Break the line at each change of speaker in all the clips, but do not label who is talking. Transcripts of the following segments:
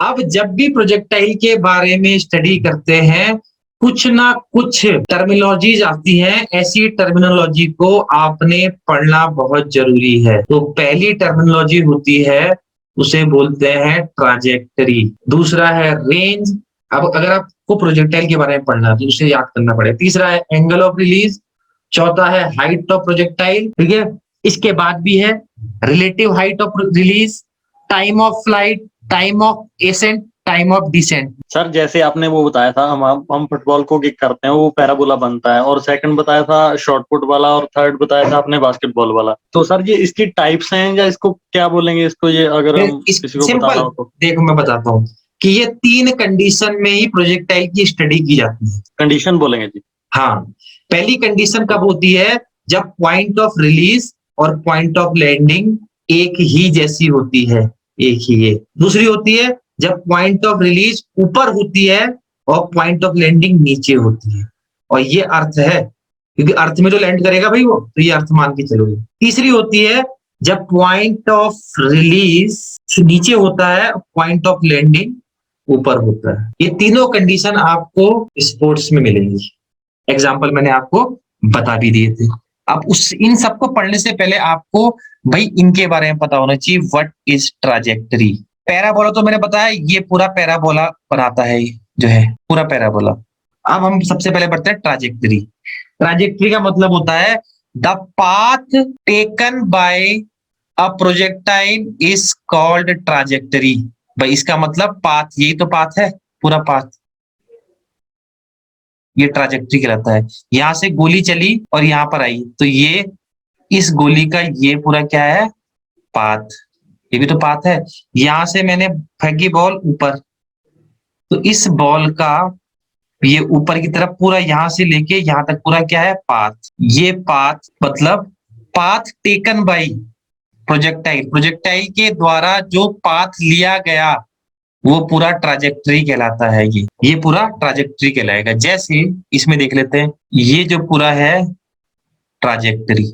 अब जब भी प्रोजेक्टाइल के बारे में स्टडी करते हैं, कुछ ना कुछ टर्मिनोलॉजीज आती हैं। ऐसी टर्मिनोलॉजी को आपने पढ़ना बहुत जरूरी है। तो पहली टर्मिनोलॉजी होती है, उसे बोलते हैं ट्राजेक्टरी। दूसरा है रेंज। अब अगर आपको प्रोजेक्टाइल के बारे में पढ़ना है तो उसे याद करना पड़ेगा। तीसरा है एंगल ऑफ रिलीज। चौथा है हाइट ऑफ प्रोजेक्टाइल। ठीक है, इसके बाद भी है relative height of release, time of flight, time of ascent, time of descent.
Sir जैसे आपने वो बताया था, हम फुटबॉल को किक करते हैं वो पैराबोला बनता है, और सेकंड बताया था शॉर्ट पुट वाला, और थर्ड बताया था आपने बास्केटबॉल वाला। तो सर ये इसकी टाइप्स हैं या इसको क्या बोलेंगे इसको, ये अगर हम किसी को बताना
सिंपल
हो तो?
देखो, मैं बताता हूँ कि ये 3 कंडीशन में ही प्रोजेक्टाइल की स्टडी की जाती है।
कंडीशन बोलेंगे जी।
हाँ, पहली कंडीशन कब होती है? जब पॉइंट ऑफ रिलीज और पॉइंट ऑफ लैंडिंग एक ही जैसी होती है, एक ही है। दूसरी होती है जब पॉइंट ऑफ रिलीज ऊपर होती है और पॉइंट ऑफ लैंडिंग नीचे होती है। और ये अर्थ है, क्योंकि अर्थ में जो लैंड करेगा भाई वो, तो ये अर्थ मान के चलोगे। तीसरी होती है जब पॉइंट ऑफ रिलीज नीचे होता है, पॉइंट ऑफ लैंडिंग ऊपर होता है। ये तीनों कंडीशन आपको स्पोर्ट्स में मिलेंगी। एग्जाम्पल मैंने आपको बता भी दिए थे। अब उस इन सबको पढ़ने से पहले आपको भाई इनके बारे में पता होना चाहिए। What is trajectory? पैराबोला तो मैंने बताया, ये पूरा पैराबोला बनाता है, जो है पूरा पैराबोला। अब हम सबसे पहले बढ़ते हैं ट्राजेक्टरी। ट्राजेक्टरी का मतलब होता है the path taken by a projectile is called trajectory. भाई इसका मतलब पाथ, यही तो पाथ है, पूरा पाथ, ये ट्राजेक्टरी कहलाता है। यहां से गोली चली और यहां पर आई, तो ये इस गोली का ये पूरा क्या है? पाथ। ये भी तो पाथ है। यहां से मैंने फेंकी बॉल ऊपर, तो इस बॉल का ये ऊपर की तरफ पूरा यहां से लेके यहां तक पूरा क्या है? पाथ। ये पाथ मतलब path taken by projectile, projectile के द्वारा जो पाथ लिया गया वो पूरा ट्राजेक्टरी कहलाता है। ये पूरा ट्राजेक्टरी कहलाएगा। जैसे इसमें देख लेते हैं, ये जो पूरा है ट्राजेक्टरी,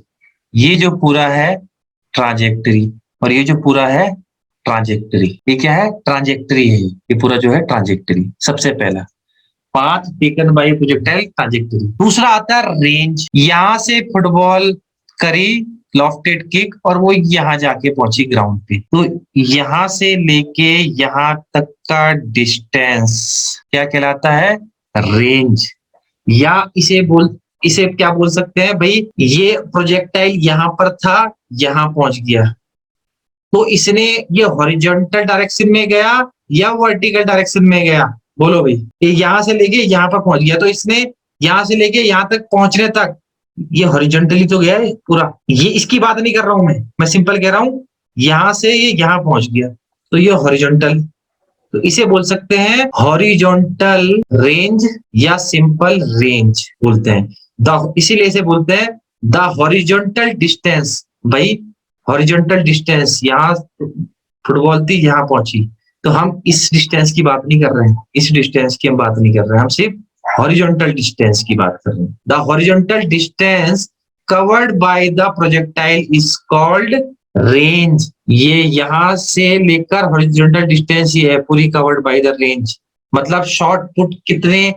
ये जो पूरा है ट्राजेक्टरी, और ये जो पूरा है ट्राजेक्टरी। ये क्या है? ट्राजेक्टरी है। ये पूरा जो है ट्राजेक्टरी। सबसे पहला path taken by projectile, trajectory. दूसरा आता है रेंज। यहां से फुटबॉल करी लॉफ्टेड किक और वो यहां जाके पहुंची ग्राउंड पे, तो यहां से लेके यहां तक का डिस्टेंस क्या कहलाता है? रेंज। या इसे क्या बोल सकते हैं भाई? ये प्रोजेक्टाइल यहां पर था, यहां पहुंच गया, तो इसने ये हॉरिजॉन्टल डायरेक्शन में गया या वर्टिकल डायरेक्शन में गया? बोलो भाई। ये यहां से लेके यहां पर पहुंच गया, तो इसने यहां से लेके यहां तक पहुंचने तक ये हॉरिजॉन्टली तो गया है पूरा। ये इसकी बात नहीं कर रहा हूं मैं सिंपल कह रहा हूं, यहां से ये यहां पहुंच गया, तो ये हॉरिजॉन्टल। तो इसे बोल सकते हैं हॉरिजॉन्टल रेंज या सिंपल रेंज बोलते हैं। इसीलिए इसे बोलते हैं द हॉरिजॉन्टल डिस्टेंस। भाई हॉरिजॉन्टल डिस्टेंस, यहाँ फुटबॉल थी यहाँ पहुंची, तो हम इस डिस्टेंस की बात नहीं कर रहे हैं, इस डिस्टेंस की हम बात नहीं कर रहे हैं, हम सिर्फ हॉरिजॉन्टल डिस्टेंस की बात कर रहे हैं। The horizontal distance covered by the projectile is called range. ये यहां से लेकर हॉरिजॉन्टल डिस्टेंस ये है पूरी कवर्ड बाय द रेंज। मतलब शॉर्ट पुट कितने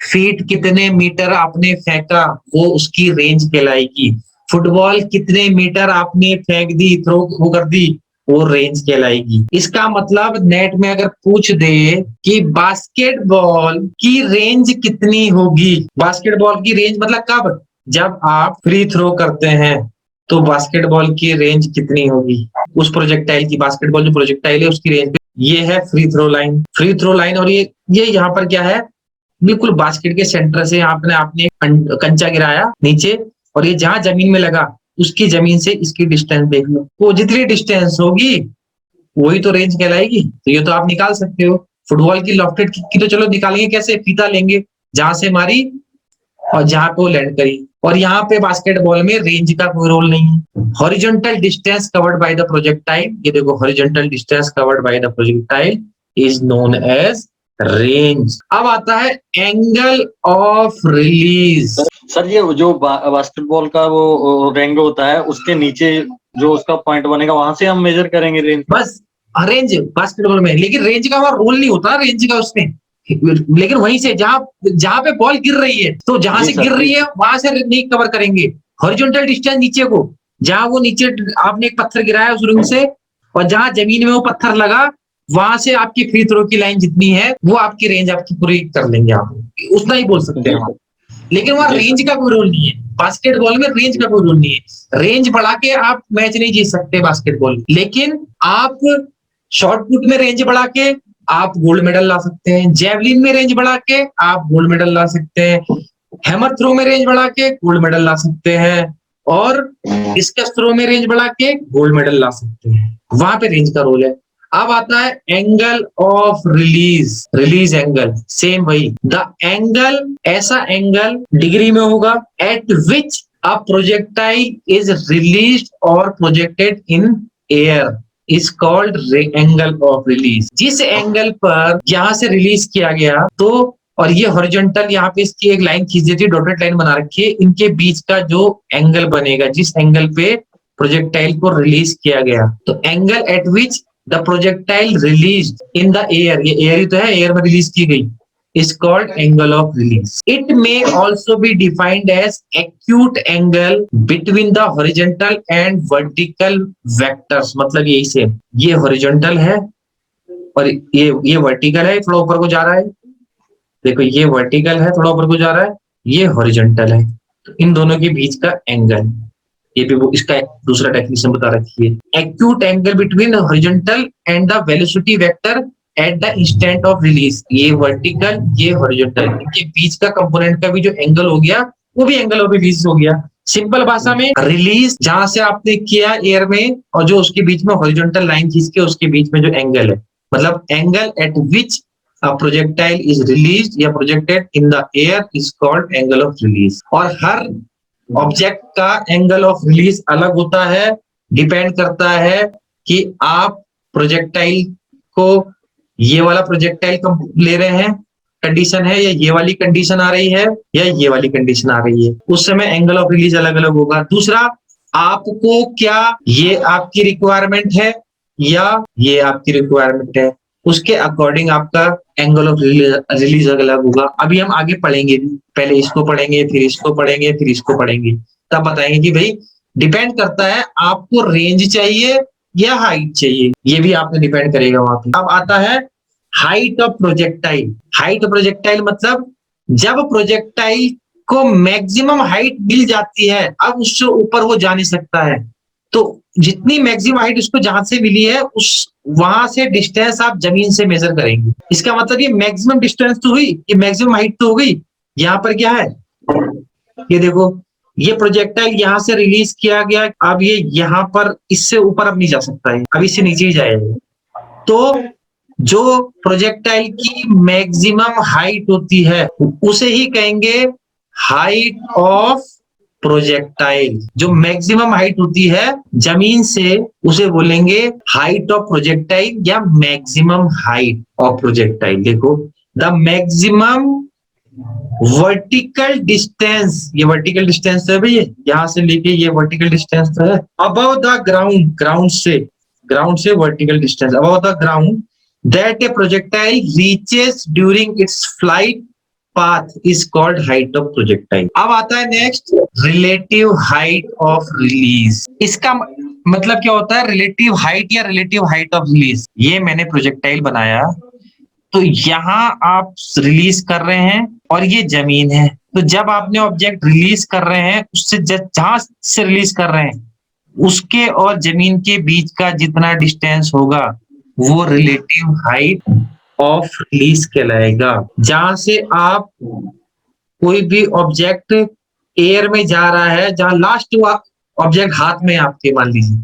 फीट, कितने मीटर आपने फेंका, वो उसकी रेंज कहलाएगी। फुटबॉल कितने मीटर आपने फेंक दी, थ्रो वो कर दी, वो रेंज कहलाएगी। इसका मतलब नेट में अगर पूछ दे कि बास्केटबॉल की रेंज कितनी होगी, बास्केटबॉल की रेंज मतलब कब? जब आप फ्री थ्रो करते हैं, तो बास्केटबॉल की रेंज कितनी होगी उस प्रोजेक्टाइल की? बास्केटबॉल जो प्रोजेक्टाइल है उसकी रेंज, ये है free throw line, free throw line. और ये यहाँ पर क्या है? बिल्कुल बास्केट के सेंटर से आपने कंचा गिराया नीचे, और ये जहां जमीन में लगा उसकी जमीन से इसकी डिस्टेंस देख लो, वो जितनी डिस्टेंस होगी वही तो रेंज कहलाएगी। तो ये तो आप निकाल सकते हो। फुटबॉल की लॉफ्टेड किक की तो चलो निकालेंगे कैसे? फीता लेंगे, जहां से मारी और जहां पे वो लैंड करी। और यहाँ पे बास्केटबॉल में रेंज का कोई रोल नहीं है। Horizontal distance covered by the projectile, ये देखो horizontal distance covered by the projectile is known as range. अब आता है एंगल ऑफ रिलीज।
सर ये जो बास्केटबॉल का वो रिंग होता है, उसके नीचे जो उसका पॉइंट बनेगा वहां से हम मेजर करेंगे रेंज?
बस रेंज बास्केटबॉल में, लेकिन रेंज का वहां रोल नहीं होता रेंज का उसमें, लेकिन वहीं से जहां जहां पे बॉल गिर रही है, तो जहां
जी
से
सर
गिर रही
जी।
है वहां से नहीं कवर करेंगे। हॉरिजॉन्टल डिस्टेंस नीचे को, जहां वो नीचे आपने एक पत्थर गिराया उस रिंग से, और जहां जमीन में वो पत्थर लगा, वहां से आपकी फ्री थ्रो की लाइन जितनी है वो आपकी रेंज आपकी पूरी कर लेंगे आप, उतना ही बोल सकते हैं
जी
हम।
सर।
लेकिन वहां
जी
रेंज
सर।
का कोई रोल नहीं है, बास्केटबॉल में रेंज का कोई रोल नहीं है। रेंज बढ़ा के आप मैच नहीं जीत सकते बास्केटबॉल, लेकिन आप शॉर्ट पुट में रेंज बढ़ा के आप गोल्ड मेडल ला सकते हैं, जेवलिन में रेंज बढ़ा के आप गोल्ड मेडल ला सकते हैं, हैमर थ्रो में रेंज बढ़ा के गोल्ड मेडल ला सकते हैं, और डिस्कस थ्रो में रेंज बढ़ा के गोल्ड मेडल ला सकते हैं। वहां पे रेंज का रोल है। अब आता है angle of release, release angle, same वही, द एंगल, ऐसा एंगल डिग्री में होगा at which a projectile is release और projected in air is called angle of release. जिस एंगल पर यहां से रिलीज किया गया, तो और ये हॉरिजॉन्टल यहाँ पे इसकी एक लाइन खींच दी थी, डॉटेड लाइन बना रखी है, इनके बीच का जो एंगल बनेगा, जिस एंगल पे प्रोजेक्टाइल को रिलीज किया गया, तो angle eight which the projectile release in the air, ये एयर ही तो है, एयर में रिलीज की गई, is called angle of release. It may also be defined as acute angle between the horizontal and vertical vectors. मतलब यही से, ये horizontal है और ये वर्टिकल है, थोड़ा ऊपर को जा रहा है। देखो ये वर्टिकल है, थोड़ा ऊपर को जा रहा है, ये हॉरिजॉन्टल है, तो इन दोनों के बीच का एंगल, ये भी वो इसका दूसरा डेफिनेशन बता रखी है, acute angle between horizontal and the velocity vector at the instant of release. ये वर्टिकल, ये हॉरिजॉन्टल, इनके बीच का कंपोनेंट का भी जो एंगल हो गया, वो भी एंगल ऑफ रिलीज हो गया। सिंपल भाषा में, रिलीज जहां से आपने किया एयर में, और जो उसके बीच में हॉरिजॉन्टल लाइन खींच के उसके बीच में जो एंगल है, मतलब angle eight which a projectile is released या projected in the air is called angle of release। और हर ऑब्जेक्ट का एंगल ऑफ रिलीज अलग होता है, डिपेंड करता है कि आप प्रोजेक्टाइल को, ये वाला प्रोजेक्टाइल ले रहे हैं कंडीशन है, या ये वाली कंडीशन आ रही है, या ये वाली कंडीशन आ रही है, उस समय एंगल ऑफ रिलीज अलग अलग होगा। दूसरा, आपको क्या ये आपकी रिक्वायरमेंट है या ये आपकी रिक्वायरमेंट है, उसके अकॉर्डिंग आपका एंगल ऑफ रिलीज अलग होगा। अभी हम आगे पढ़ेंगे भी, पहले इसको पढ़ेंगे, फिर इसको पढ़ेंगे, फिर इसको पढ़ेंगे, तब बताएंगे कि भाई डिपेंड करता है आपको रेंज चाहिए या हाइट चाहिए, ये भी आपने डिपेंड करेगा वहां पे। अब आता है height of projectile. Height of projectile मतलब जब प्रोजेक्टाइल को मैक्सिमम हाइट मिल जाती है, अब उससे ऊपर वो जा नहीं सकता है, तो जितनी मैक्सिमम हाइट उसको जहां से मिली है, उस वहां से डिस्टेंस आप जमीन से मेजर करेंगे। इसका मतलब ये मैक्सिमम डिस्टेंस तो हुई, ये मैक्सिमम हाइट तो हो गई। यहाँ पर क्या है, ये देखो, ये प्रोजेक्टाइल यहाँ से रिलीज किया गया, अब ये यहाँ पर इससे ऊपर अब नहीं जा सकता है, अब इससे नीचे ही जाएगा। तो जो प्रोजेक्टाइल की मैक्सिमम हाइट होती है उसे ही कहेंगे हाइट ऑफ प्रोजेक्टाइल। जो मैक्सिमम हाइट होती है जमीन से, उसे बोलेंगे हाइट ऑफ प्रोजेक्टाइल या मैक्सिमम हाइट ऑफ प्रोजेक्टाइल। देखो, द मैक्सिमम वर्टिकल डिस्टेंस, ये वर्टिकल डिस्टेंस है भैया, यहां से लेके ये वर्टिकल डिस्टेंस है अबव द ग्राउंड, ग्राउंड से vertical distance above the ground that a projectile reaches during its flight path is called height of projectile। अब आता है next, relative height of release. इसका मतलब क्या होता है, रिलेटिव हाइट या रिलेटिव हाइट ऑफ रिलीज। ये मैंने प्रोजेक्टाइल बनाया, तो यहाँ आप रिलीज कर रहे हैं और ये जमीन है, तो जब आपने ऑब्जेक्ट रिलीज कर रहे हैं, उससे जहां से रिलीज कर रहे हैं उसके और जमीन के बीच का जितना डिस्टेंस होगा, वो रिलेटिव हाइट ऑफ रिलीज कहलाएगा। जहां से आप कोई भी ऑब्जेक्ट एयर में जा रहा है, जहां लास्ट ऑब्जेक्ट हाथ में आपके मान लीजिए,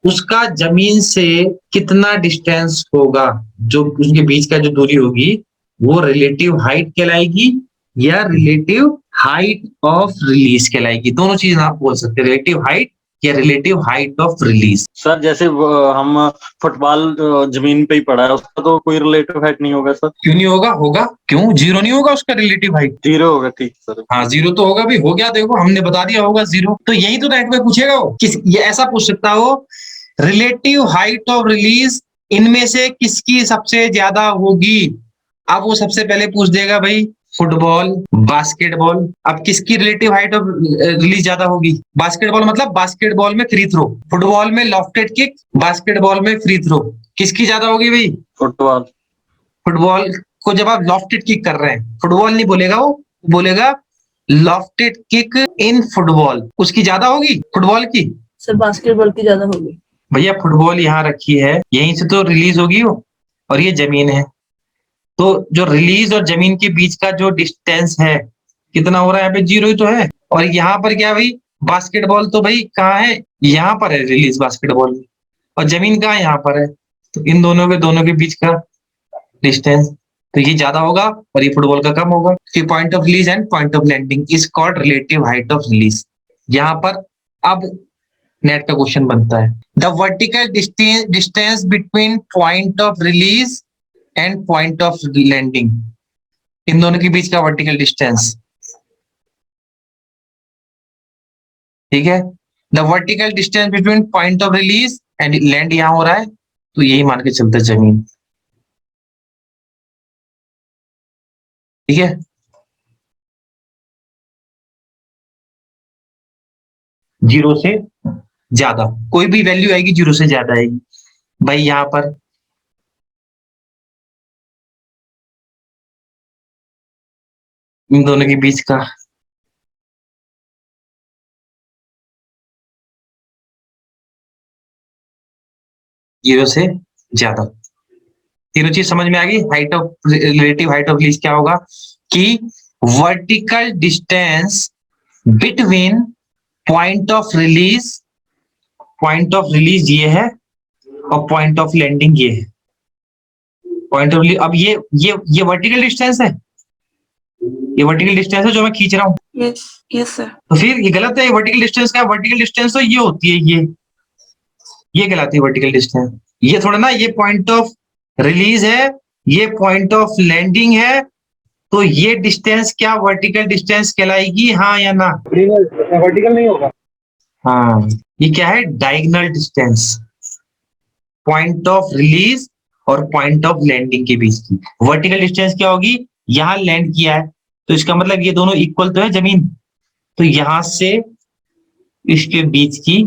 उसका जमीन से कितना डिस्टेंस होगा, जो उसके बीच का जो दूरी होगी, वो रिलेटिव हाइट कहलाएगी या रिलेटिव हाइट ऑफ रिलीज कहलाएगी। दोनों चीज आप बोल सकते हैं, रिलेटिव हाइट या relative height of release.
Sir जैसे हम फुटबॉल जमीन पे ही पड़ा है, उसका तो कोई रिलेटिव हाइट नहीं होगा सर?
क्यों नहीं होगा, होगा, क्यों जीरो नहीं होगा उसका रिलेटिव हाइट?
0 होगा, ठीक सर।
हाँ जीरो तो होगा भी, हो गया, देखो हमने बता दिया होगा जीरो। तो यही तो नेट में पूछेगा वो, किस ये ऐसा पूछ सकता हो, रिलेटिव हाइट ऑफ रिलीज इनमें से किसकी सबसे ज्यादा होगी? अब वो सबसे पहले पूछ देगा भाई फुटबॉल, बास्केटबॉल। अब किसकी रिलेटिव हाइट ऑफ रिलीज ज्यादा होगी? बास्केटबॉल मतलब बास्केटबॉल में फ्री थ्रो, फुटबॉल में लॉफ्टेड किक, बास्केटबॉल में फ्री थ्रो, किसकी ज्यादा होगी भाई?
फुटबॉल।
फुटबॉल को जब आप लॉफ्टेड किक कर रहे हैं, फुटबॉल नहीं बोलेगा, वो बोलेगा लॉफ्टेड किक इन फुटबॉल, उसकी ज्यादा होगी फुटबॉल की।
सर बास्केटबॉल की ज्यादा होगी।
भैया फुटबॉल यहाँ रखी है, यहीं से तो रिलीज होगी वो, और ये जमीन है, तो जो रिलीज और जमीन के बीच का जो डिस्टेंस है कितना हो रहा है? यहाँ पे 0 ही तो है। और यहाँ पर क्या भाई? बास्केटबॉल तो भाई कहाँ है? यहाँ पर है रिलीज बास्केटबॉल में, और जमीन कहाँ है? यहाँ पर है। तो इन दोनों के बीच का डिस्टेंस तो ये ज्यादा होगा और ये फुटबॉल का कम होगा। Point of release and point of landing is called relative height of release. यहाँ पर अब नेट का क्वेश्चन बनता है, the vertical distance between point of release and point of landing, इन दोनों के बीच का वर्टिकल डिस्टेंस। ठीक है, the vertical distance between point of release and land यहां हो रहा है, तो यही मान के चलते जमीन। ठीक है, जीरो से ज्यादा कोई भी वैल्यू आएगी, जीरो से ज्यादा आएगी भाई। यहां पर इन दोनों के बीच का जीरो से ज्यादा, तीनों चीज समझ में आ गई। Height of relative height of release क्या होगा कि vertical distance between point of release, point of release ये है और पॉइंट ऑफ लैंडिंग ये है। पॉइंट ऑफ रिलीज, अब ये वर्टिकल डिस्टेंस है, ये वर्टिकल डिस्टेंस है जो मैं खींच रहा हूँ।
Yes sir.
तो फिर ये गलत है, वर्टिकल डिस्टेंस क्या? वर्टिकल डिस्टेंस तो ये होती है, ये कहलाती है वर्टिकल डिस्टेंस। ये थोड़ा ना, ये पॉइंट ऑफ रिलीज है, ये पॉइंट ऑफ लैंडिंग है, तो ये डिस्टेंस क्या वर्टिकल डिस्टेंस कहलाएगी? हाँ या ना?
वर्टिकल नहीं होगा।
हाँ, ये क्या है? Diagonal distance, point of release और पॉइंट ऑफ लैंडिंग के बीच की वर्टिकल डिस्टेंस क्या होगी? यहां लैंड किया है तो इसका मतलब ये दोनों इक्वल तो है जमीन, तो यहां से इसके बीच की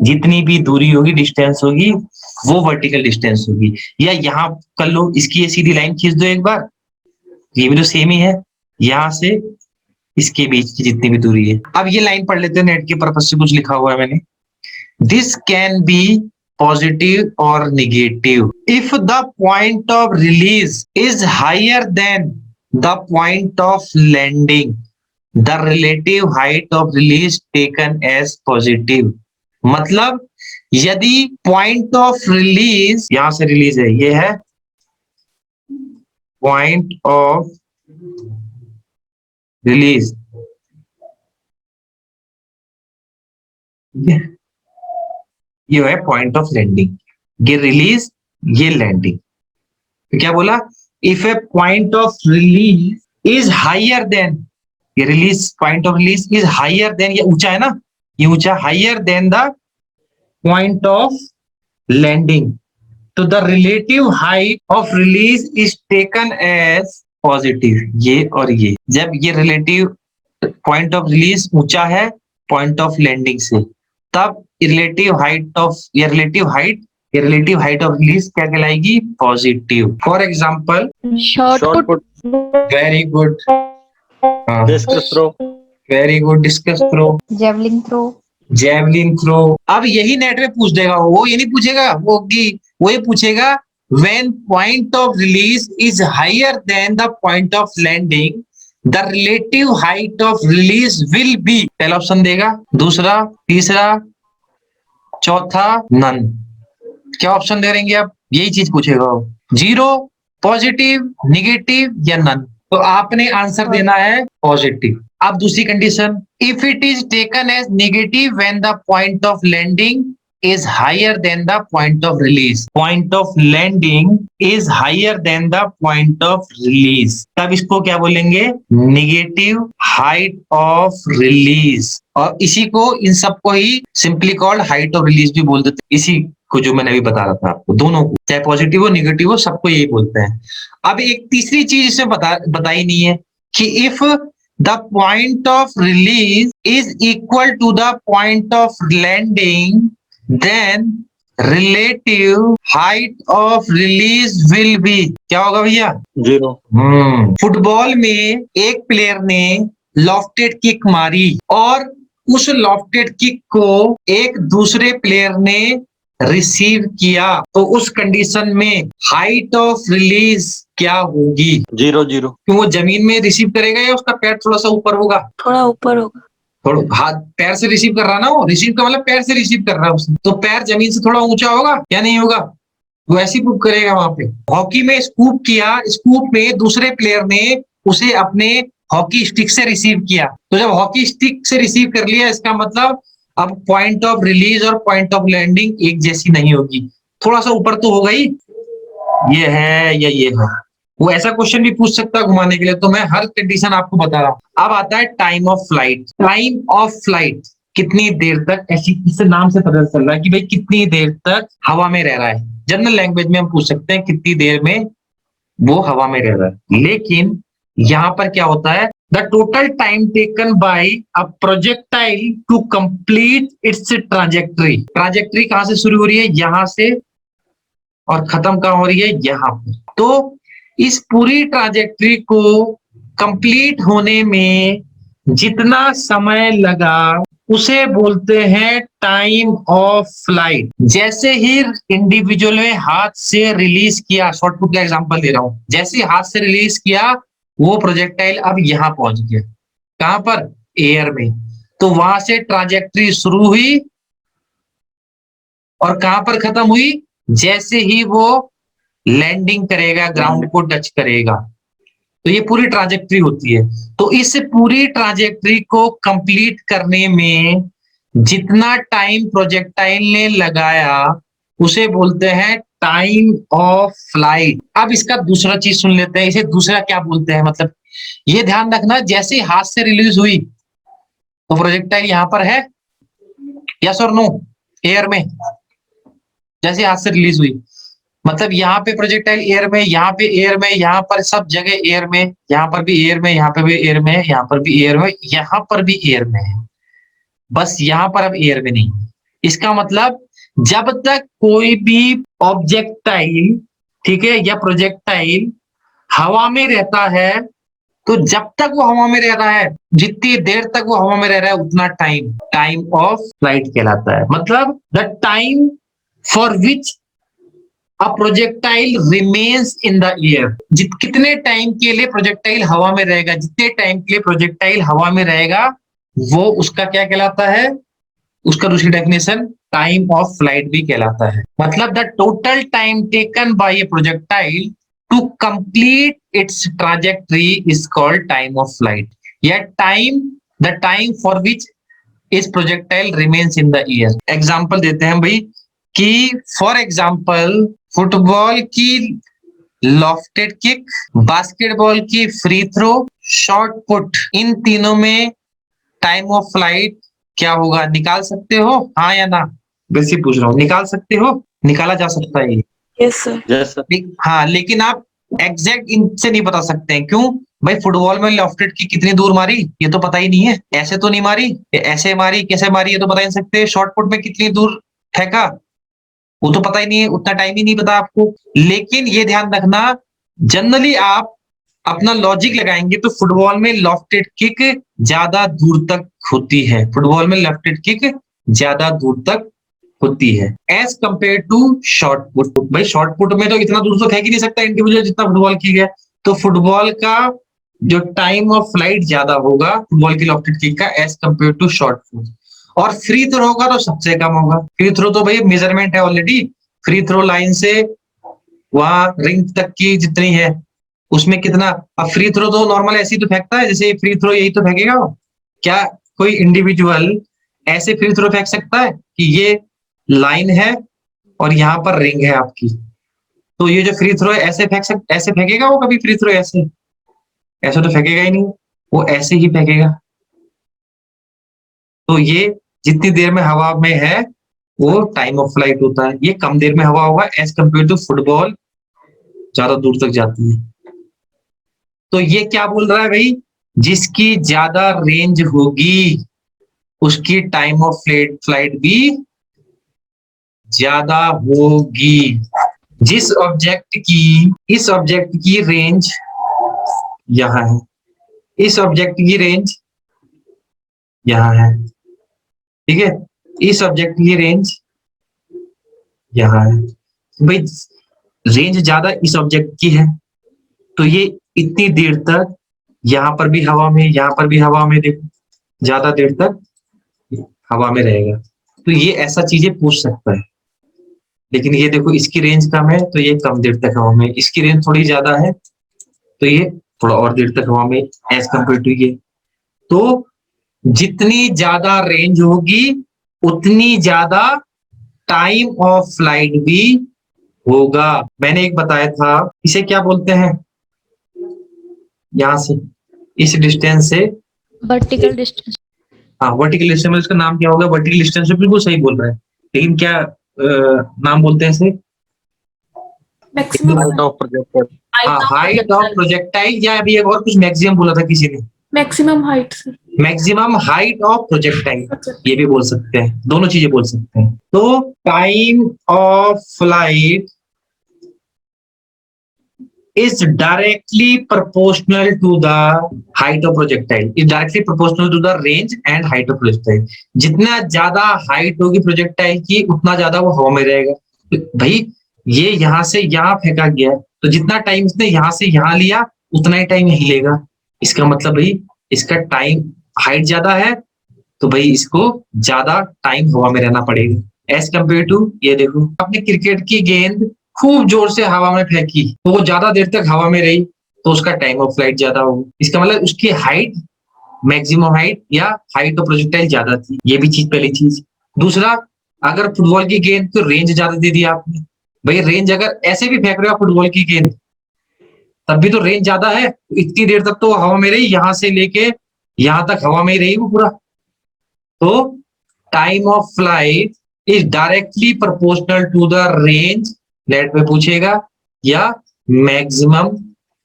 जितनी भी दूरी होगी, डिस्टेंस होगी, वो वर्टिकल डिस्टेंस होगी। या यहां कर लो, इसकी ये सीधी लाइन खींच दो एक बार, ये भी तो सेम ही है, यहां से इसके बीच की जितनी भी दूरी है। अब ये लाइन पढ़ लेते हैं, नेट के पर्पज से कुछ लिखा हुआ है मैंने। दिस कैन बी पॉजिटिव और negative if the point of release is higher then the point of landing, the relative height of release taken as positive. मतलब यदि पॉइंट ऑफ रिलीज, यहां से रिलीज है, ये है पॉइंट ऑफ रिलीज, ये है पॉइंट ऑफ लैंडिंग, ये रिलीज, ये लैंडिंग। तो क्या बोला? If a point of release is higher then, ये release, point of release is higher then, ये ऊंचा है ना, ये ऊंचा, higher then the point of landing, तो the relative height of release is taken as positive. ये और ये, जब ये रिलेटिव पॉइंट ऑफ रिलीज ऊंचा है पॉइंट ऑफ लैंडिंग से, तब रिलेटिव हाइट ऑफ, ये रिलेटिव हाइट ऑफ रिलीज क्या कहलाएगी? Positive. For example
shot put,
very good,
discus throw,
very good, discus throw,
javelin throw.
Javelin throw. अब यही net में पूछ देगा, वो ये नहीं पूछेगा, वो ये पूछेगा when point of release is higher than the point of landing, the relative height of release will be, पहला ऑप्शन देगा, दूसरा, तीसरा, चौथा, नन। क्या ऑप्शन दे देंगे आप? यही चीज पूछेगा वो, 0, पॉजिटिव, निगेटिव या नन। तो आपने आंसर देना है पॉजिटिव। अब दूसरी condition, if it is taken as negative when the point of landing is higher than the point of release, point of landing is higher than the point of release, तब इसको क्या बोलेंगे? Negative height of release. और इसी को, इन सबको ही simply called height of release भी बोल देते, इसी को, जो मैंने अभी बता रहा था आपको, दोनों को, चाहे पॉजिटिव हो निगेटिव हो, सबको यही बोलते हैं। अब एक तीसरी चीज इसमें बताई नहीं है कि if the point of release is equal to the point of landing then relative height of release will be, क्या होगा भैया?
0।
फुटबॉल में एक प्लेयर ने लॉफ्टेड किक मारी और उस लॉफ्टेड किक को एक दूसरे प्लेयर ने रिसीव किया, तो उस कंडीशन में हाइट ऑफ रिलीज क्या होगी?
0 0।
क्यों, वो जमीन में रिसीव करेगा या उसका पैर थोड़ा सा ऊपर होगा?
थोड़ा ऊपर होगा।
थोड़ा हाथ पैर से रिसीव कर रहा ना, वो रिसीव का मतलब पैर से रिसीव कर रहा है उसने, तो पैर जमीन से थोड़ा ऊंचा होगा या नहीं होगा? वो ऐसी मूव करेगा वहां पे। हॉकी में स्कूप किया, स्कूप में दूसरे प्लेयर ने उसे अपने हॉकी स्टिक से रिसीव किया, तो जब हॉकी स्टिक से रिसीव कर लिया, इसका मतलब अब पॉइंट ऑफ रिलीज और पॉइंट ऑफ लैंडिंग एक जैसी नहीं होगी, थोड़ा सा ऊपर तो होगा ही, ये है या ये है। वो ऐसा क्वेश्चन भी पूछ सकता है घुमाने के लिए, तो मैं हर कंडीशन आपको बता रहा हूं। अब आता है time of flight. Time of flight कितनी देर तक, ऐसी इस नाम से पता चल रहा है कि भाई कितनी देर तक हवा में रह रहा है। जनरल लैंग्वेज में हम पूछ सकते हैं कितनी देर में वो हवा में रह रहा है, लेकिन यहां पर क्या होता है, the total time taken by a projectile to complete its trajectory. Trajectory कहां से शुरू हो रही है? यहां से, और खत्म कहां हो रही है? यहां पर। तो इस पूरी ट्रांजेक्टरी को कंप्लीट होने में जितना समय लगा उसे बोलते हैं टाइम ऑफ फ्लाइट। जैसे ही इंडिविजुअल ने हाथ से रिलीज किया, शॉर्टपुट का एग्जांपल दे रहा हूं, जैसे ही हाथ से रिलीज किया वो प्रोजेक्टाइल अब यहां पहुंच गया, कहां पर? एयर में। तो वहां से ट्रांजेक्टरी शुरू हुई और कहां पर खत्म हुई? जैसे ही वो लैंडिंग करेगा, ग्राउंड को टच करेगा, तो ये पूरी ट्रांजेक्टरी होती है। तो इस पूरी ट्रांजेक्टरी को कंप्लीट करने में जितना टाइम प्रोजेक्टाइल ने लगाया उसे बोलते हैं टाइम ऑफ फ्लाइट। अब इसका दूसरा चीज सुन लेते हैं, इसे दूसरा क्या बोलते हैं, मतलब ये ध्यान रखना, जैसे ही हाथ से रिलीज हुई तो प्रोजेक्टाइल यहां पर है, यस और नो? एयर में, जैसे हाथ से रिलीज हुई, मतलब यहाँ पे प्रोजेक्टाइल एयर में, यहाँ पे एयर में, यहाँ पर सब जगह एयर में, यहाँ पर भी एयर में, यहाँ पे भी एयर में, यहाँ पर भी एयर में, यहाँ पर भी एयर में है, बस यहाँ पर अब एयर में नहीं। इसका मतलब जब तक कोई भी ऑब्जेक्टाइल, ठीक है, या प्रोजेक्टाइल हवा में रहता है, तो जब तक वो हवा में रह रहा है, जितनी देर तक वो हवा में रह रहा है, उतना टाइम टाइम ऑफ फ्लाइट कहलाता है। मतलब the time for which a projectile remains in the air. कितने टाइम के लिए प्रोजेक्टाइल हवा में रहेगा, जितने टाइम के लिए प्रोजेक्टाइल हवा में रहेगा, वो उसका क्या कहलाता है? उसका दूसरी डेफिनेशन टाइम ऑफ फ्लाइट भी कहलाता है। मतलब the total time taken by a projectile to complete its trajectory is called time of flight, या time, the time for which is projectile remains in the air. Example देते हैं भाई कि for example football की lofted kick, basketball की free throw, shot put, इन तीनों में टाइम ऑफ फ्लाइट क्या होगा? निकाल सकते हो, हाँ या ना? वैसे पूछ रहा हूँ, निकाल सकते हो? निकाला जा सकता है ये,
यस सर।
Yes sir.
हाँ, लेकिन आप एग्जैक्ट इनसे नहीं बता सकते हैं। क्यों भाई? फुटबॉल में लॉफ्टेड की कितनी दूर मारी ये तो पता ही नहीं है, ऐसे तो नहीं मारी, ऐसे मारी, कैसे मारी ये तो बता ही नहीं सकते। शॉर्ट पुट में कितनी दूर फेंका वो तो पता ही नहीं है, उतना टाइम ही नहीं पता आपको। लेकिन ये ध्यान रखना, जनरली आप अपना लॉजिक लगाएंगे तो फुटबॉल में लॉफ्टेड किक ज्यादा दूर तक होती है, फुटबॉल में लॉफ्टेड किक ज्यादा दूर तक होती है as compare to shot put. भाई शॉर्ट पुट में तो इतना दूर तो फेंक ही नहीं सकता इंडिविजुअल जितना फुटबॉल की है, तो फुटबॉल का जो टाइम ऑफ फ्लाइट ज्यादा होगा फुटबॉल की लॉफ्टेड किक का as compare to shot put. और फ्री थ्रो होगा तो सबसे कम होगा। फ्री थ्रो तो भाई मेजरमेंट है ऑलरेडी, फ्री थ्रो लाइन से वहां रिंग तक की जितनी है उसमें कितना। अब फ्री थ्रो तो नॉर्मल ऐसे ही तो फेंकता है, जैसे फ्री थ्रो यही तो फेंकेगा। क्या कोई इंडिविजुअल ऐसे फ्री थ्रो फेंक सकता है कि ये लाइन है और यहाँ पर रिंग है आपकी, तो ये जो फ्री थ्रो है ऐसे ऐसे फेंकेगा वो कभी? फ्री थ्रो ऐसे ऐसे तो फेंकेगा ही नहीं, वो ऐसे ही फेंकेगा। तो ये जितनी देर में हवा में है वो टाइम ऑफ फ्लाइट होता है। ये कम देर में हवा होगा एज कम्पेयर टू फुटबॉल ज्यादा दूर तक जाती है। तो ये क्या बोल रहा है भाई, जिसकी ज्यादा रेंज होगी उसकी टाइम ऑफ फ्लाइट भी ज्यादा होगी। जिस ऑब्जेक्ट की इस ऑब्जेक्ट की रेंज यहां है, इस ऑब्जेक्ट की रेंज यहां है, ठीक है, इस ऑब्जेक्ट की रेंज यहां है। भाई रेंज ज्यादा इस ऑब्जेक्ट की है तो ये इतनी देर तक यहां पर भी हवा में, यहां पर भी हवा में, देखो ज्यादा देर तक हवा में रहेगा। तो ये ऐसा चीजें पूछ सकता है। लेकिन ये देखो इसकी रेंज कम है तो ये कम देर तक हवा में, इसकी रेंज थोड़ी ज्यादा है तो ये थोड़ा और देर तक हवा में एज कम्पेयर टू ये। तो जितनी ज्यादा रेंज होगी उतनी ज्यादा टाइम ऑफ फ्लाइट भी होगा। मैंने एक बताया था, इसे क्या बोलते हैं, यहां से इस डिस्टेंस से,
वर्टिकल डिस्टेंस।
हाँ वर्टिकल डिस्टेंस में इसका नाम क्या होगा, वर्टिकल डिस्टेंस से बिल्कुल सही बोल रहा है। लेकिन क्या नाम बोलते हैं इसे,
मैक्सिमम
हाइट ऑफ प्रोजेक्टर।
हाँ हाइट ऑफ प्रोजेक्टाइल, या अभी एक और कुछ मैक्सिमम बोला था किसी ने,
maximum height sir.
Maximum height of projectile, ये भी बोल सकते हैं, दोनों चीजें बोल सकते हैं। तो time of flight is directly proportional to the height of projectile, is directly proportional to the range and height of projectile। जितना ज्यादा हाइट होगी प्रोजेक्टाइल की उतना ज्यादा वो हवा में रहेगा। तो भाई ये यहां से यहां फेंका गया तो जितना टाइम इसने यहां से यहां लिया उतना ही टाइम यही लेगा। इसका मतलब भाई इसका टाइम, हाइट ज्यादा है तो भाई इसको ज्यादा टाइम हवा में रहना पड़ेगा एज कम्पेयर टू, ये देखो आपने क्रिकेट की गेंद खूब जोर से हवा में फेंकी तो वो ज्यादा देर तक हवा में रही तो उसका टाइम ऑफ फ्लाइट ज्यादा होगा। इसका मतलब उसकी हाइट, मैक्सिमम हाइट या हाइट ऑफ प्रोजेक्टाइल ज्यादा थी। ये भी चीज, पहली चीज। दूसरा, अगर फुटबॉल की गेंद तो रेंज ज्यादा दे दी आपने। भाई रेंज अगर ऐसे भी फेंक रहे हो फुटबॉल की गेंद तब भी तो रेंज ज्यादा है, इतनी देर तक तो हवा में रही, यहां से लेके यहां तक हवा में ही रही वो पूरा। तो time of flight is directly proportional to the range, NET में पूछेगा, या मैक्सिमम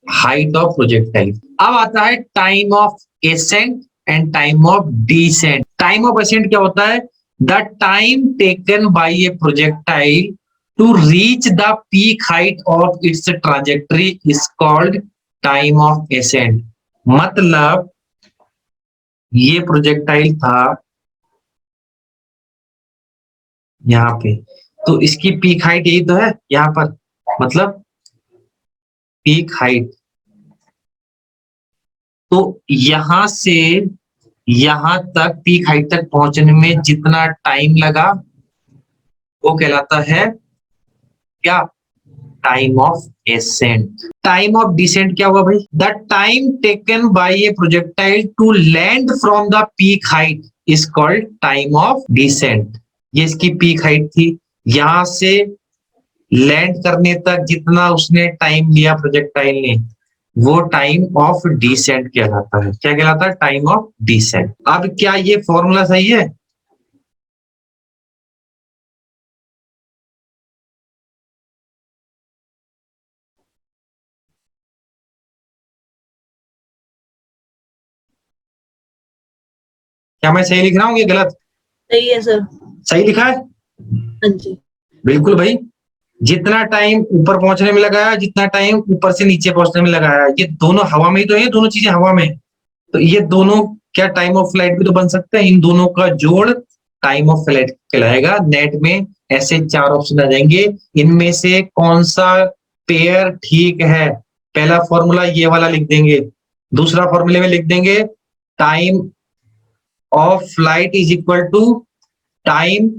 हाइट ऑफ प्रोजेक्टाइल। अब आता है time of ascent and time of descent. Time of ascent क्या होता है, the time taken by a projectile to reach the peak height of its trajectory is called time of ascent. मतलब ये projectile था यहाँ पे, तो इसकी पीक हाइट यही तो है यहाँ पर, मतलब पीक हाइट। तो यहां से यहां तक पीक हाइट तक पहुंचने में जितना टाइम लगा वो कहलाता है क्या, time of ascent. Time of descent क्या हुआ भाई, the time taken by a projectile to land from the peak height is called time of descent. ये इसकी पीक हाइट थी, यहां से लैंड करने तक जितना उसने टाइम लिया प्रोजेक्टाइल ने वो टाइम ऑफ डिसेंट कहलाता है। क्या कहलाता है, टाइम ऑफ डिसेंट। अब क्या ये फॉर्मूला सही है, क्या मैं सही लिख रहा हूँ ये गलत,
सही है सर।
सही लिखा है,
हाँ जी।
बिल्कुल भाई। जितना टाइम ऊपर पहुंचने में लगाया, जितना टाइम ऊपर से नीचे पहुंचने में लगाया, ये दोनों हवा में ही तो है, दोनों चीजें हवा में। तो ये दोनों क्या टाइम ऑफ फ्लाइट भी तो बन सकते हैं, इन दोनों का जोड़ टाइम ऑफ फ्लाइट कहलाएगा। नेट में ऐसे 4 ऑप्शन आ जाएंगे, इनमें से कौन सा पेयर ठीक है। पहला फॉर्मूला ये वाला लिख देंगे, दूसरा फॉर्मूले में लिख देंगे time of flight is equal to time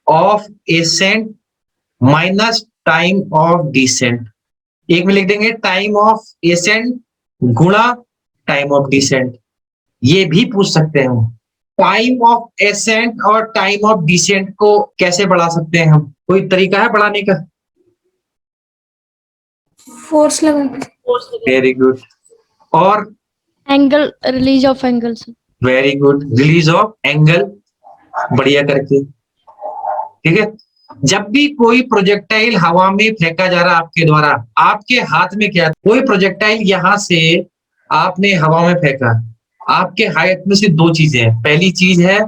of ascent minus time of descent. एक में लिख देंगे टाइम ऑफ एसेंट गुणा टाइम ऑफ डिसेंट। ये भी पूछ सकते हैं हम, टाइम ऑफ एसेंट और टाइम ऑफ डिसेंट को कैसे बढ़ा सकते हैं हम, कोई तरीका है बढ़ाने का।
फोर्स लगा।
Very good. और
angle, release of angle sir.
Very good, release of angle, बढ़िया करके। ठीक है। जब भी कोई प्रोजेक्टाइल हवा में फेंका जा रहा है आपके द्वारा, आपके हाथ में क्या है? कोई प्रोजेक्टाइल यहां से आपने हवा में फेंका, आपके हाथ में से दो चीजें हैं। पहली चीज है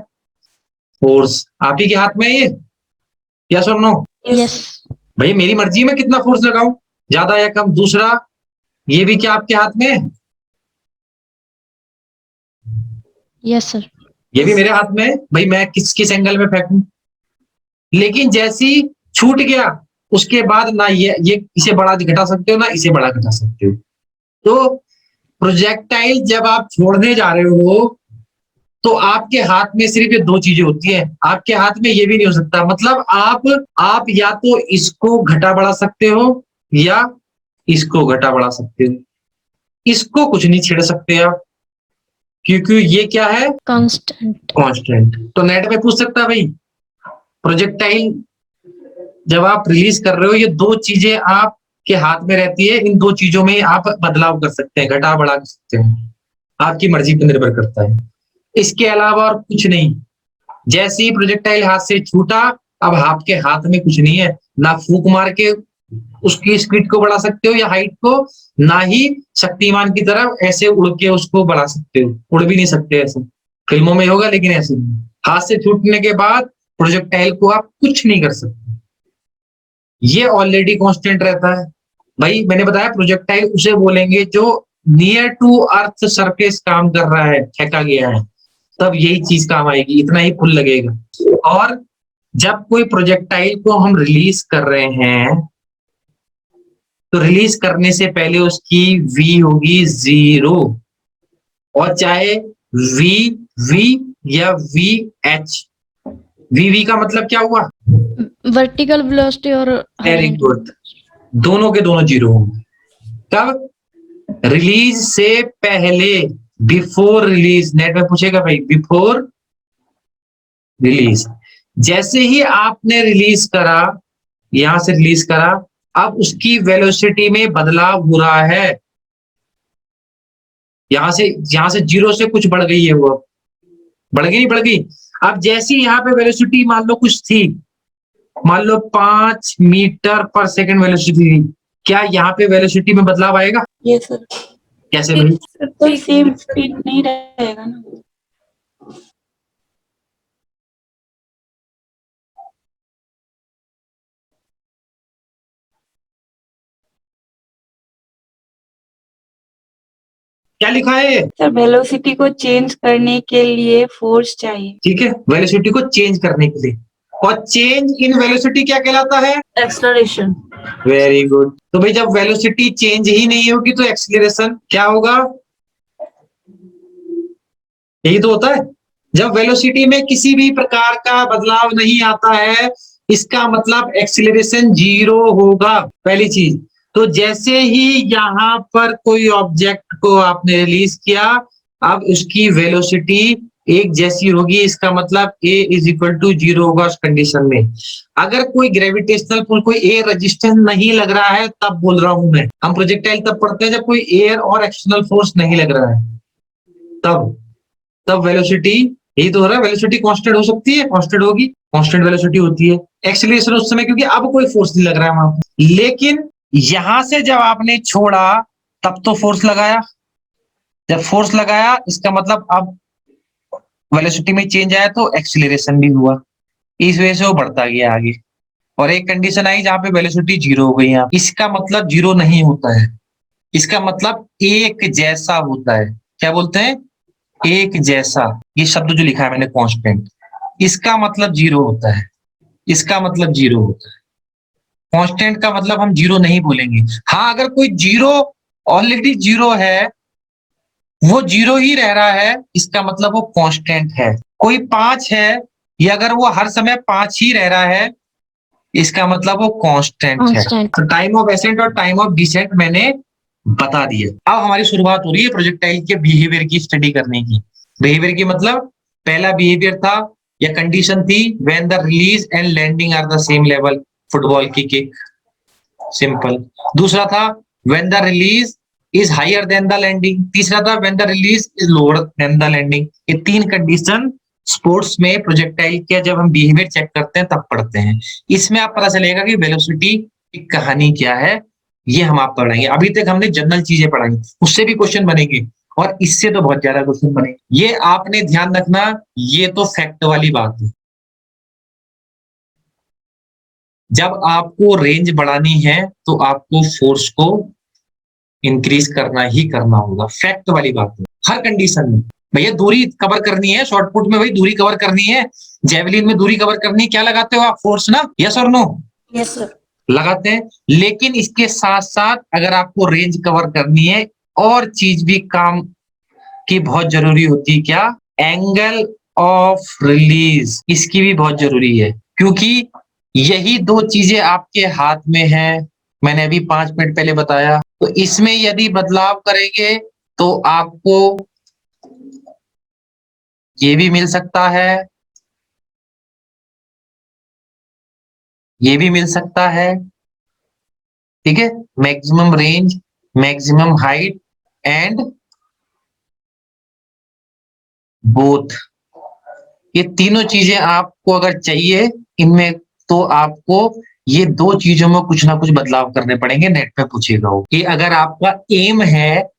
फोर्स, आप ही के हाथ में है ये, क्या सुन लो
यस
भाई, मेरी मर्जी में कितना फोर्स लगाऊं, ज्यादा या कम। दूसरा, ये भी क्या आपके हाथ में है?
Yes sir.
ये भी मेरे हाथ में है भाई, मैं किस किस एंगल में फेंकूं। लेकिन जैसी छूट गया उसके बाद ना ये इसे बड़ा घटा सकते हो ना इसे बड़ा घटा सकते हो। तो प्रोजेक्टाइल जब आप छोड़ने जा रहे हो तो आपके हाथ में सिर्फ ये दो चीजें होती है, आपके हाथ में ये भी नहीं हो सकता। मतलब आप या तो इसको घटा बढ़ा सकते हो या इसको घटा बढ़ा सकते हो, इसको कुछ नहीं छेड़ सकते आप, क्योंकि ये क्या है?
कांस्टेंट।
कांस्टेंट। तो नेट में पूछ सकता है भाई, प्रोजेक्टाइल जब आप रिलीज कर रहे हो ये दो चीजें आपके हाथ में रहती है, इन दो चीजों में आप बदलाव कर सकते हैं, घटा बढ़ा कर सकते हैं, आपकी मर्जी पर निर्भर करता है। इसके अलावा और कुछ नहीं। जैसे ही प्रोजेक्टाइल हाथ से छूटा, अब आपके हाथ में कुछ नहीं है, ना फूंक मार के उसकी स्पीड को बढ़ा सकते हो या हाइट को, ना ही शक्तिमान की तरफ ऐसे उड़ के उसको बढ़ा सकते हो, उड़ भी नहीं सकते ऐसे, फिल्मों में होगा लेकिन ऐसे नहीं। हाथ से छूटने के बाद प्रोजेक्टाइल को आप कुछ नहीं कर सकते, ये ऑलरेडी कांस्टेंट रहता है। भाई मैंने बताया प्रोजेक्टाइल उसे बोलेंगे जो नियर टू अर्थ सरफेस काम कर रहा है, फेंका गया है, तब यही चीज काम आएगी, इतना ही पुल लगेगा। और जब कोई प्रोजेक्टाइल को हम रिलीज कर रहे हैं तो रिलीज करने से पहले उसकी वी होगी 0, और चाहे वी वी या वी एच। वी का मतलब क्या हुआ?
वर्टिकल वेलोसिटी और
वेरी गुड, दोनों के दोनों 0 होंगे। कब? रिलीज से पहले, बिफोर रिलीज। नेट में पूछेगा भाई बिफोर रिलीज। जैसे ही आपने रिलीज करा, यहां से रिलीज करा, अब उसकी वेलोसिटी में बदलाव हो रहा है, यहां से 0 से कुछ बढ़ गई है, वो बढ़ गई नहीं बढ़ गई। अब जैसी यहाँ पे वेलोसिटी मान लो कुछ थी, मान लो 5 मीटर पर सेकंड वेलोसिटी थी, क्या यहाँ पे वेलोसिटी में बदलाव आएगा?
Yes sir.
कैसे भाई?
तो सेम स्पीड नहीं रहेगा ना।
क्या लिखा है?
सर वेलोसिटी को चेंज करने के लिए फोर्स चाहिए।
ठीक है, वेलोसिटी को चेंज करने के लिए, और चेंज इन वेलोसिटी क्या कहलाता है?
एक्सेलरेशन।
Very good. तो भाई जब वेलोसिटी चेंज ही नहीं होगी तो एक्सीलरेशन क्या होगा? यही तो होता है, जब वेलोसिटी में किसी भी प्रकार का बदलाव नहीं आता है, इसका मतलब एक्सीलरेशन 0 होगा, पहली चीज। तो जैसे ही यहाँ पर कोई ऑब्जेक्ट को आपने रिलीज किया, अब उसकी वेलोसिटी एक जैसी होगी, इसका मतलब a इज इक्वल टू 0 होगा उस कंडीशन में। अगर कोई ग्रेविटेशनल पुल, कोई एयर रेजिस्टेंस नहीं लग रहा है, तब बोल रहा हूं मैं। हम प्रोजेक्टाइल तब पढ़ते हैं जब कोई एयर और एक्सटर्नल फोर्स नहीं लग रहा है, तब वेलोसिटी, यही तो हो रहा है, वेलोसिटी कांस्टेंट हो सकती है, कांस्टेंट होगी, कांस्टेंट वेलोसिटी होती है। एक्सीलरेशन उस समय, क्योंकि अब कोई फोर्स नहीं लग रहा है वहां पर। लेकिन यहां से जब आपने छोड़ा तब तो फोर्स लगाया, जब फोर्स लगाया इसका मतलब अब वेलोसिटी में चेंज आया तो एक्सीलरेशन भी हुआ, इस वजह से वो बढ़ता गया आगे। और एक कंडीशन आई जहां पे वेलोसिटी 0 हो गई है, इसका मतलब 0 नहीं होता है, इसका मतलब एक जैसा होता है। क्या बोलते हैं? एक जैसा। ये शब्द जो लिखा है मैंने कांस्टेंट, इसका मतलब 0 होता है, इसका मतलब 0 होता है। कांस्टेंट का मतलब हम 0 नहीं बोलेंगे। हाँ, अगर कोई 0 ऑलरेडी 0 है, वो 0 ही रह रहा है, इसका मतलब वो कांस्टेंट है। कोई 5 है, या अगर वो हर समय 5 ही रह रहा है, इसका मतलब वो कांस्टेंट है। तो टाइम ऑफ एसेंट और टाइम ऑफ डिसेंट मैंने बता दिया। अब हमारी शुरुआत हो रही है प्रोजेक्टाइल के बिहेवियर की स्टडी करने की। बिहेवियर की मतलब, पहला बिहेवियर था या कंडीशन थी when the release and landing are the same level, football की किक, सिंपल। दूसरा था when the release is higher then the landing. तीसरा था when the release is lower than the landing. ये 3 कंडीशन स्पोर्ट्स में projectile का जब हम बिहेवियर चेक करते हैं तब पढ़ते हैं। इसमें आप पता चलेगा कि वेलोसिटी की कहानी क्या है, ये हम आप पढ़ेंगे। अभी तक हमने जनरल चीजें पढ़ाई, उससे भी क्वेश्चन बनेंगे और इससे तो बहुत ज्यादा क्वेश्चन बनेंगे। ये आपने ध्यान रखना, ये तो फैक्ट वाली बात है। जब आपको रेंज बढ़ानी है तो आपको फोर्स को इंक्रीज करना ही करना होगा, फैक्ट वाली बात है। हर कंडीशन में भैया दूरी कवर करनी है, शॉर्टपुट में भाई दूरी कवर करनी है, जेवलिन में दूरी कवर करनी है, क्या लगाते हो आप? फोर्स ना, यस और नो?
Yes sir.
लगाते हैं। लेकिन इसके साथ साथ अगर आपको रेंज कवर करनी है और चीज भी काम की बहुत जरूरी होती है, क्या? एंगल ऑफ रिलीज, इसकी भी बहुत जरूरी है, क्योंकि यही दो चीजें आपके हाथ में है। मैंने अभी 5 मिनट पहले बताया। तो इसमें यदि बदलाव करेंगे तो आपको ये भी मिल सकता है, ये भी मिल सकता है, ठीक है? Maximum range, maximum height and both, ये तीनों चीजें आपको अगर चाहिए इनमें, तो आपको ये दो चीजों में कुछ ना कुछ बदलाव करने पड़ेंगे। नेट पे पूछेगा वो कि अगर आपका एम है,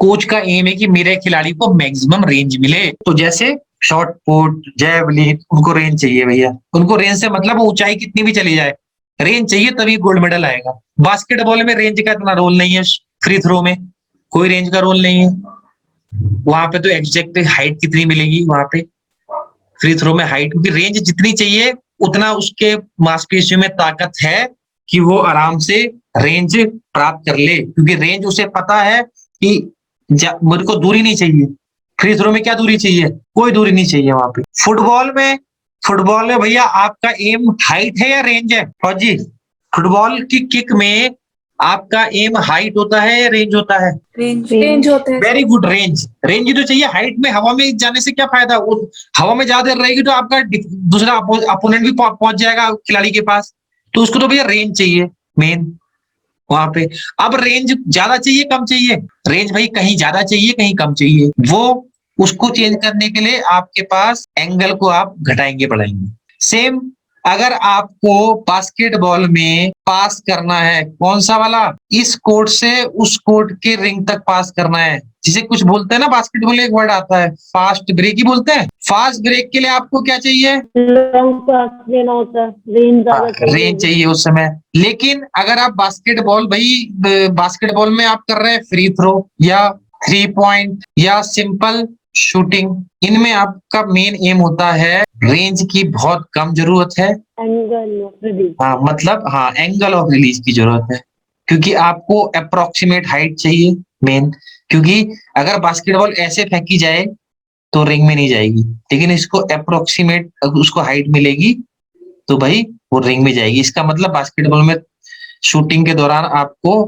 कोच का एम है कि मेरे खिलाड़ी को मैक्सिमम रेंज मिले, तो जैसे शॉर्ट पुट, जैवलिन, उनको रेंज चाहिए भैया। उनको रेंज से मतलब ऊंचाई कितनी भी चली जाए, रेंज चाहिए तभी गोल्ड मेडल आएगा। बास्केटबॉल में रेंज का इतना रोल नहीं है, फ्री थ्रो में कोई रेंज का रोल नहीं है। वहां पे तो एग्जैक्ट हाइट कितनी मिलेगी वहां पे फ्री थ्रो में, हाइट, क्योंकि रेंज जितनी चाहिए उतना उसके मांसपेशियों में ताकत है कि वो आराम से रेंज प्राप्त कर ले, क्योंकि रेंज उसे पता है कि मुझे को दूरी नहीं चाहिए। फ्री थ्रो में क्या दूरी चाहिए? कोई दूरी नहीं चाहिए वहां पे। फुटबॉल में भैया आपका एम हाइट है या रेंज है? फौजी, फुटबॉल की किक में आपका एम हाइट होता है या रेंज होता है?
रेंज होता है।
Very good, range. रेंज तो चाहिए, हाइट में हवा में जाने से क्या फायदा? वो हवा में ज्यादा देर रहेगी तो आपका दूसरा अपोनेंट भी पहुंच जाएगा खिलाड़ी के पास, तो उसको तो भैया रेंज चाहिए मेन वहां पे। अब रेंज ज्यादा चाहिए कम चाहिए? रेंज भाई कहीं ज्यादा चाहिए कहीं कम चाहिए। वो उसको चेंज करने के लिए आपके पास एंगल को आप घटाएंगे बढ़ाएंगे। सेम अगर आपको बास्केटबॉल में पास करना है, कौन सा वाला? इस कोर्ट से उस कोर्ट के रिंग तक पास करना है, जिसे कुछ बोलते हैं ना, बास्केटबॉल एक वर्ड आता है फास्ट ब्रेक ही बोलते हैं। फास्ट ब्रेक के लिए आपको क्या चाहिए?
लॉन्ग पास देना होता है, रेंज ज्यादा चाहिए।
रेंज चाहिए उस समय। लेकिन अगर आप बास्केटबॉल में आप कर रहे हैं फ्री थ्रो या 3 पॉइंट या सिंपल शूटिंग, इनमें आपका मेन एम होता है रेंज की बहुत कम जरूरत है।
एंगल ऑफ रिलीज,
हाँ मतलब, हाँ, एंगल ऑफ रिलीज की जरूरत है, क्योंकि आपको अप्रोक्सीमेट हाइट चाहिए मेन। क्योंकि अगर बास्केटबॉल ऐसे फेंकी जाए तो रिंग में नहीं जाएगी, लेकिन इसको अप्रोक्सीमेट उसको हाइट मिलेगी तो भाई वो रिंग में जाएगी। इसका मतलब बास्केटबॉल में शूटिंग के दौरान आपको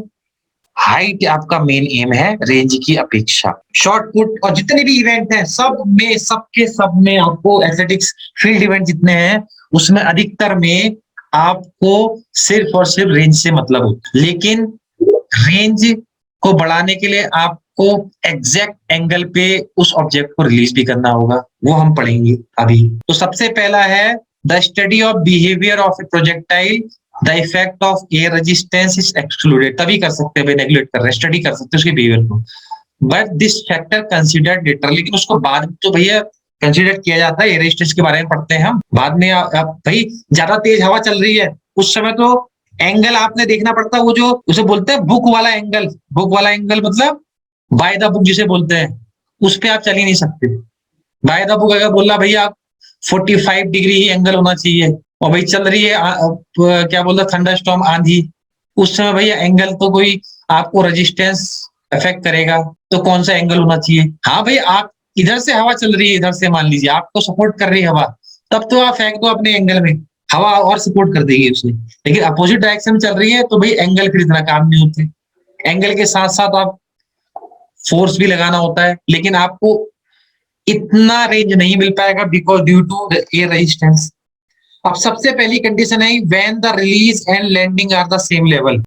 हाइट आपका मेन एम है रेंज की अपेक्षा। शॉर्ट पुट और जितने भी इवेंट हैं सब में आपको एथलेटिक्स फील्ड इवेंट जितने हैं उसमें अधिकतर में आपको सिर्फ और सिर्फ रेंज से मतलब होता है। लेकिन रेंज को बढ़ाने के लिए आपको एग्जैक्ट एंगल पे उस ऑब्जेक्ट को रिलीज भी करना होगा, वो हम पढ़ेंगे अभी। तो सबसे पहला है the study of behaviour of A projectile, the effect of air resistance is excluded. तभी कर सकते हैं, नेगलेक्ट कर रहे हैं, स्टडी कर सकते हैं उसके बिहेवियर को, but this factor considered later, लेकिन उसको बाद में तो भैया कंसिडर किया जाता है। एयर रेजिस्टेंस के बारे में पढ़ते हैं हम बाद में। भाई ज्यादा तेज हवा चल रही है उस समय तो एंगल आपने देखना पड़ता है, वो जो उसे बोलते हैं बुक वाला एंगल। बुक वाला एंगल मतलब बाय द बुक जिसे बोलते हैं, उस पे आप चल ही नहीं सकते। बाय द बुक अगर बोला भैया 45 डिग्री ही एंगल होना चाहिए, और भाई चल रही है क्या बोलता थंडरस्टॉर्म, आंधी, उस समय भैया एंगल तो कोई आपको रेजिस्टेंस अफेक्ट करेगा, तो कौन सा एंगल होना चाहिए? हाँ भाई, आप इधर से हवा चल रही है, इधर से मान लीजिए आपको सपोर्ट कर रही है हवा, तब तो आप फेंक दो अपने एंगल में, हवा और सपोर्ट कर देगी उसे। लेकिन अपोजिट डायरेक्शन में चल रही है तो भाई एंगल फिर इतना काम नहीं होते। एंगल के साथ साथ आप फोर्स भी लगाना होता है, लेकिन आपको इतना रेंज नहीं मिल पाएगा because due to air resistance. अब सबसे पहली कंडीशन है when the release and landing are the same level.